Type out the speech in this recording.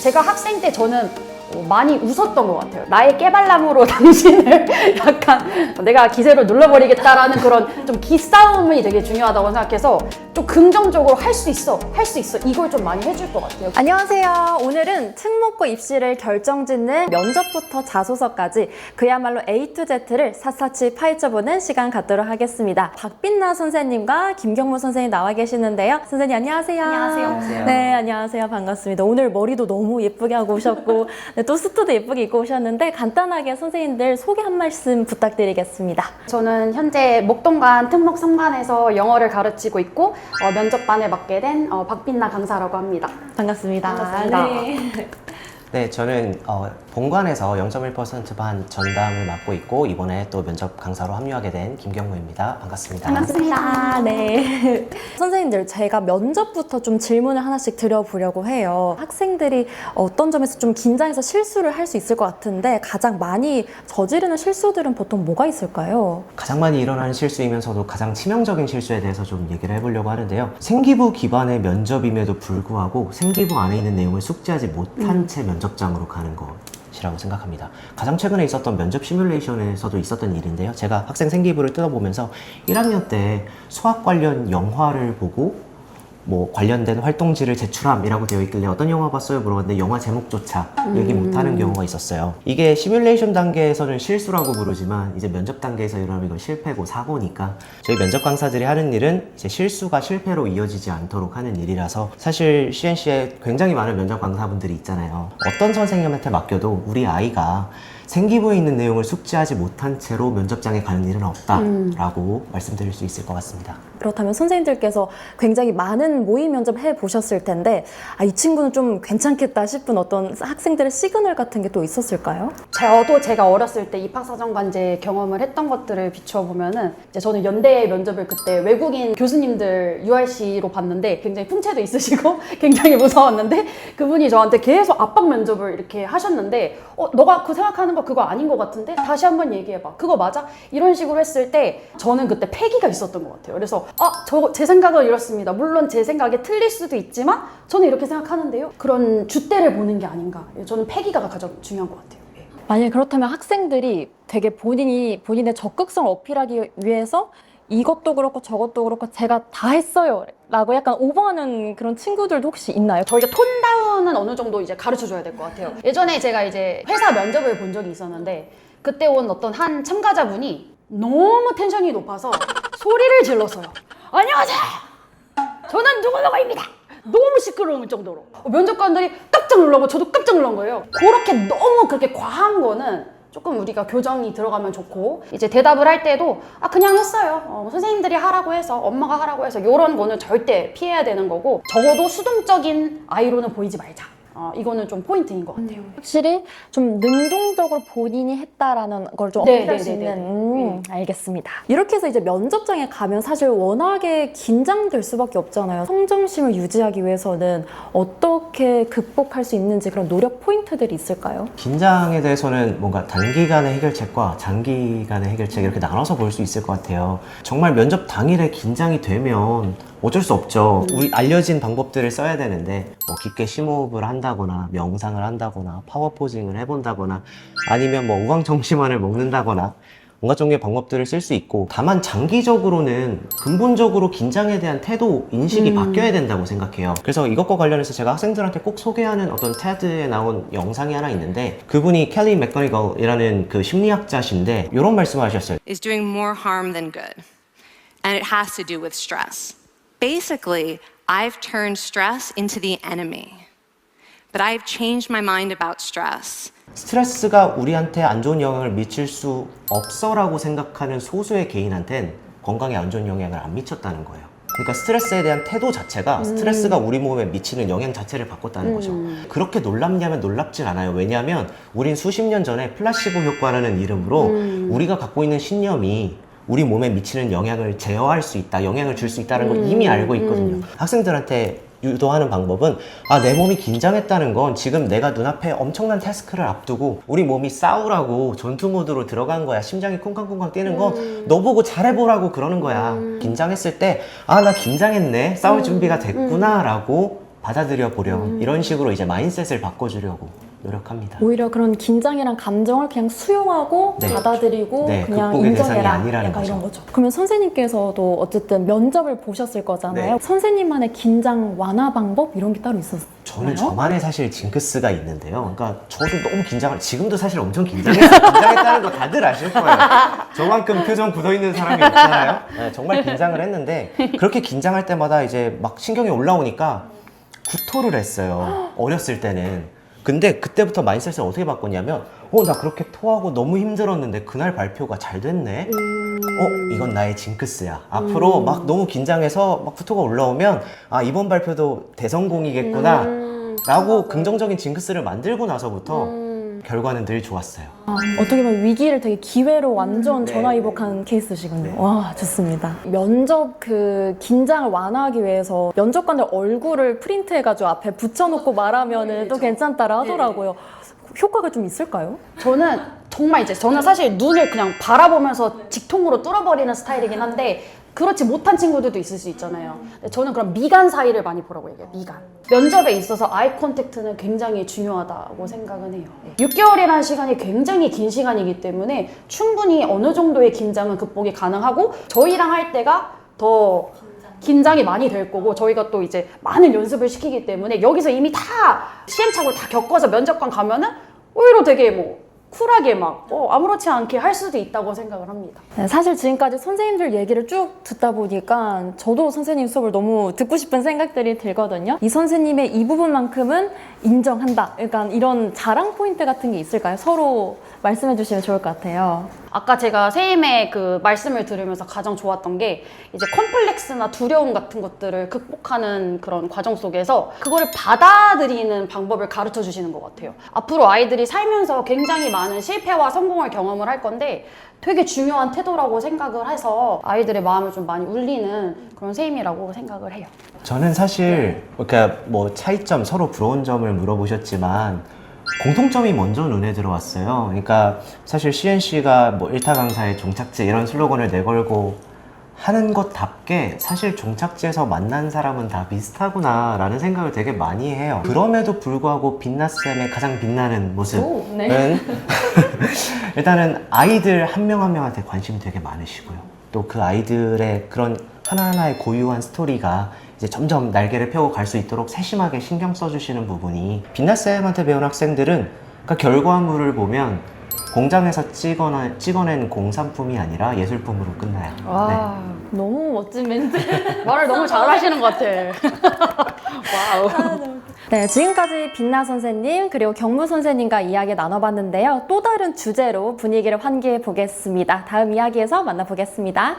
제가 학생 때 저는 많이 웃었던 것 같아요. 나의 깨발람으로 당신을 약간 내가 기세로 눌러버리겠다라는 그런 좀 기싸움이 되게 중요하다고 생각해서 좀 긍정적으로 할 수 있어 이걸 좀 많이 해줄 것 같아요. 안녕하세요. 오늘은 특목고 입시를 결정짓는 면접부터 자소서까지 그야말로 A to Z를 샅샅이 파헤쳐보는 시간 갖도록 하겠습니다. 박빛나 선생님과 김경무 선생님 나와 계시는데요. 선생님 안녕하세요. 안녕하세요. 네, 안녕하세요. 반갑습니다. 오늘 머리도 너무 예쁘게 하고 오셨고 네, 또 수트도 예쁘게 입고 오셨는데 간단하게 선생님들 소개 한 말씀 부탁드리겠습니다. 저는 현재 목동관 특목 3관에서 영어를 가르치고 있고 면접반을 맡게 된 박빛나 강사라고 합니다. 반갑습니다. 반갑습니다. 네, 저는 본관에서 0.1% 반 전담을 맡고 있고 이번에 또 면접 강사로 합류하게 된 김경무입니다. 반갑습니다. 반갑습니다. 네. 선생님들, 제가 면접부터 좀 질문을 하나씩 드려보려고 해요. 학생들이 어떤 점에서 좀 긴장해서 실수를 할 수 있을 것 같은데 가장 많이 저지르는 실수들은 보통 뭐가 있을까요? 가장 많이 일어나는 실수이면서도 가장 치명적인 실수에 대해서 좀 얘기를 해보려고 하는데요. 생기부 기반의 면접임에도 불구하고 생기부 안에 있는 내용을 숙지하지 못한 채 면접장으로 가는 것이라고 생각합니다. 가장 최근에 있었던 면접 시뮬레이션에서도 있었던 일인데요. 제가 학생 생기부를 뜯어보면서 1학년 때 수학 관련 영화를 보고 뭐 관련된 활동지를 제출함이라고 되어 있길래 어떤 영화 봤어요? 물어봤는데 영화 제목조차 얘기 못하는 경우가 있었어요. 이게 시뮬레이션 단계에서는 실수라고 부르지만 이제 면접 단계에서 이러면 이건 실패고 사고니까 저희 면접 강사들이 하는 일은 이제 실수가 실패로 이어지지 않도록 하는 일이라서 사실 CNC에 굉장히 많은 면접 강사분들이 있잖아요. 어떤 선생님한테 맡겨도 우리 아이가 생기부에 있는 내용을 숙지하지 못한 채로 면접장에 가는 일은 없다라고 말씀드릴 수 있을 것 같습니다. 그렇다면 선생님들께서 굉장히 많은 모의 면접 해보셨을 텐데 이 친구는 좀 괜찮겠다 싶은 어떤 학생들의 시그널 같은 게 또 있었을까요? 제가 어렸을 때 입학사정관제 경험을 했던 것들을 비춰보면은 이제 저는 연대 면접을 그때 외국인 교수님들 URC로 봤는데 굉장히 풍채도 있으시고 굉장히 무서웠는데 그분이 저한테 계속 압박 면접을 이렇게 하셨는데 너가 그 생각하는 거 그거 아닌 것 같은데 다시 한번 얘기해봐. 그거 맞아? 이런 식으로 했을 때 저는 그때 패기가 있었던 것 같아요. 그래서 제 생각은 이렇습니다. 물론 제 생각이 틀릴 수도 있지만 저는 이렇게 생각하는데요. 그런 줏대를 보는 게 아닌가. 저는 패기가 가장 중요한 것 같아요. 만약에 그렇다면 학생들이 되게 본인의 적극성을 어필하기 위해서 이것도 그렇고 저것도 그렇고 제가 다 했어요 라고 약간 오버하는 그런 친구들도 혹시 있나요? 저희가 톤다운은 어느 정도 이제 가르쳐 줘야 될 것 같아요. 예전에 제가 이제 회사 면접을 본 적이 있었는데 그때 온 어떤 한 참가자분이 너무 텐션이 높아서 소리를 질렀어요. 안녕하세요. 저는 누구누구입니다. 너무 시끄러울 정도로 면접관들이 깜짝 놀라고 저도 깜짝 놀란 거예요. 그렇게 과한 거는 조금 우리가 교정이 들어가면 좋고 이제 대답을 할 때도 그냥 했어요. 선생님들이 하라고 해서 엄마가 하라고 해서 이런 거는 절대 피해야 되는 거고 적어도 수동적인 아이로는 보이지 말자. 이거는 좀 포인트인 것 같아요. 확실히 좀 능동적으로 본인이 했다라는 걸 좀 네, 어필할 네, 수 네, 있는 알겠습니다. 이렇게 해서 이제 면접장에 가면 사실 워낙에 긴장될 수밖에 없잖아요. 성정심을 유지하기 위해서는 어떻게 극복할 수 있는지 그런 노력 포인트들이 있을까요? 긴장에 대해서는 뭔가 단기간의 해결책과 장기간의 해결책 이렇게 나눠서 볼 수 있을 것 같아요. 정말 면접 당일에 긴장이 되면 어쩔 수 없죠. 우리 알려진 방법들을 써야 되는데 깊게 심호흡을 한다거나 명상을 한다거나 파워포징을 해본다거나 아니면 우황정심환을 먹는다거나 온갖 종류의 방법들을 쓸 수 있고 다만 장기적으로는 근본적으로 긴장에 대한 태도 인식이 바뀌어야 된다고 생각해요. 그래서 이것과 관련해서 제가 학생들한테 꼭 소개하는 어떤 테드에 나온 영상이 하나 있는데 그분이 켈리 맥거니걸이라는 그 심리학자신데 이런 말씀을 하셨어요. is doing more harm than good. And it has to do with stress. Basically, I've turned stress into the enemy. But I've changed my mind about stress. 스트레스가 우리한테 안 좋은 영향을 미칠 수 없어라고 생각하는 소수의 개인한텐 건강에 안 좋은 영향을 안 미쳤다는 거예요. 그러니까 스트레스에 대한 태도 자체가 스트레스가 우리 몸에 미치는 영향 자체를 바꿨다는 거죠. 그렇게 놀랍냐면 놀랍진 않아요. 왜냐하면 우린 수십 년 전에 플라시보 효과라는 이름으로 우리가 갖고 있는 신념이 우리 몸에 미치는 영향을 제어할 수 있다, 영향을 줄 수 있다는 걸 이미 알고 있거든요. 학생들한테 유도하는 방법은 내 몸이 긴장했다는 건 지금 내가 눈앞에 엄청난 태스크를 앞두고 우리 몸이 싸우라고 전투 모드로 들어간 거야. 심장이 쿵쾅쿵쾅 뛰는 건 너 보고 잘해보라고 그러는 거야. 긴장했을 때 나 긴장했네, 싸울 준비가 됐구나 라고 받아들여 보렴 이런 식으로 이제 마인셋을 바꿔주려고 노력합니다. 오히려 그런 긴장이랑 감정을 그냥 수용하고 네. 받아들이고 네, 그냥 극복의 인정해라. 대상이 아니라는 약간 거죠. 이런 거죠. 그러면 선생님께서도 어쨌든 면접을 보셨을 거잖아요. 네. 선생님만의 긴장 완화 방법 이런 게 따로 있었나요? 저는 저만의 사실 징크스가 있는데요. 그러니까 저도 너무 긴장을, 지금도 사실 엄청 긴장했어요. 긴장했다는 거 다들 아실 거예요. 저만큼 표정 굳어있는 사람이 없잖아요. 네, 정말 긴장을 했는데 그렇게 긴장할 때마다 이제 막 신경이 올라오니까 구토를 했어요. 어렸을 때는. 근데 그때부터 마인셋을 어떻게 바꿨냐면 나 그렇게 토하고 너무 힘들었는데 그날 발표가 잘 됐네. 이건 나의 징크스야. 앞으로 막 너무 긴장해서 막 구토가 올라오면 이번 발표도 대성공이겠구나 라고 긍정적인 징크스를 만들고 나서부터 결과는 늘 좋았어요. 어떻게 보면 위기를 되게 기회로 완전 네. 전화위복한 케이스시군요. 네. 와, 좋습니다. 면접 그 긴장을 완화하기 위해서 면접관들 얼굴을 프린트해가지고 앞에 붙여놓고 말하면은 또 괜찮다라 하더라고요. 효과가 좀 있을까요? 저는 정말 저는 사실 눈을 그냥 바라보면서 직통으로 뚫어버리는 스타일이긴 한데 그렇지 못한 친구들도 있을 수 있잖아요. 근데 저는 그럼 미간 사이를 많이 보라고 얘기해요. 미간. 면접에 있어서 아이 컨택트는 굉장히 중요하다고 생각은 해요. 6개월이라는 시간이 굉장히 긴 시간이기 때문에 충분히 어느 정도의 긴장은 극복이 가능하고 저희랑 할 때가 더 긴장이 많이 될 거고 저희가 또 이제 많은 연습을 시키기 때문에 여기서 이미 다 시행착오를 다 겪어서 면접관 가면은 오히려 되게 뭐 쿨하게 막 아무렇지 않게 할 수도 있다고 생각을 합니다. 네, 사실 지금까지 선생님들 얘기를 쭉 듣다 보니까 저도 선생님 수업을 너무 듣고 싶은 생각들이 들거든요. 이 선생님의 이 부분만큼은 인정한다. 그러니까 이런 자랑 포인트 같은 게 있을까요? 서로 말씀해 주시면 좋을 것 같아요. 아까 제가 세임의 그 말씀을 들으면서 가장 좋았던 게 이제 컴플렉스나 두려움 같은 것들을 극복하는 그런 과정 속에서 그거를 받아들이는 방법을 가르쳐 주시는 것 같아요. 앞으로 아이들이 살면서 굉장히 많은 실패와 성공을 경험을 할 건데 되게 중요한 태도라고 생각을 해서 아이들의 마음을 좀 많이 울리는 그런 세임이라고 생각을 해요. 저는 사실 그러니까 뭐 차이점, 서로 부러운 점을 물어보셨지만 공통점이 먼저 눈에 들어왔어요. 그러니까 사실 CNC가 뭐 일타 강사의 종착지 이런 슬로건을 내걸고 하는 것답게 사실 종착지에서 만난 사람은 다 비슷하구나 라는 생각을 되게 많이 해요. 그럼에도 불구하고 빛나쌤의 가장 빛나는 모습은 네. 일단은 아이들 한 명 한 명한테 관심이 되게 많으시고요. 또 그 아이들의 그런 하나하나의 고유한 스토리가 이제 점점 날개를 펴고 갈 수 있도록 세심하게 신경 써주시는 부분이 빛나쌤한테 배운 학생들은 그러니까 결과물을 보면 공장에서 찍어낸 공산품이 아니라 예술품으로 끝나요. 와, 너무 멋진 멘트. 말을 너무 잘하시는 것 같아. 와우. 네, 지금까지 빛나 선생님 그리고 경무 선생님과 이야기 나눠봤는데요. 또 다른 주제로 분위기를 환기해 보겠습니다. 다음 이야기에서 만나보겠습니다.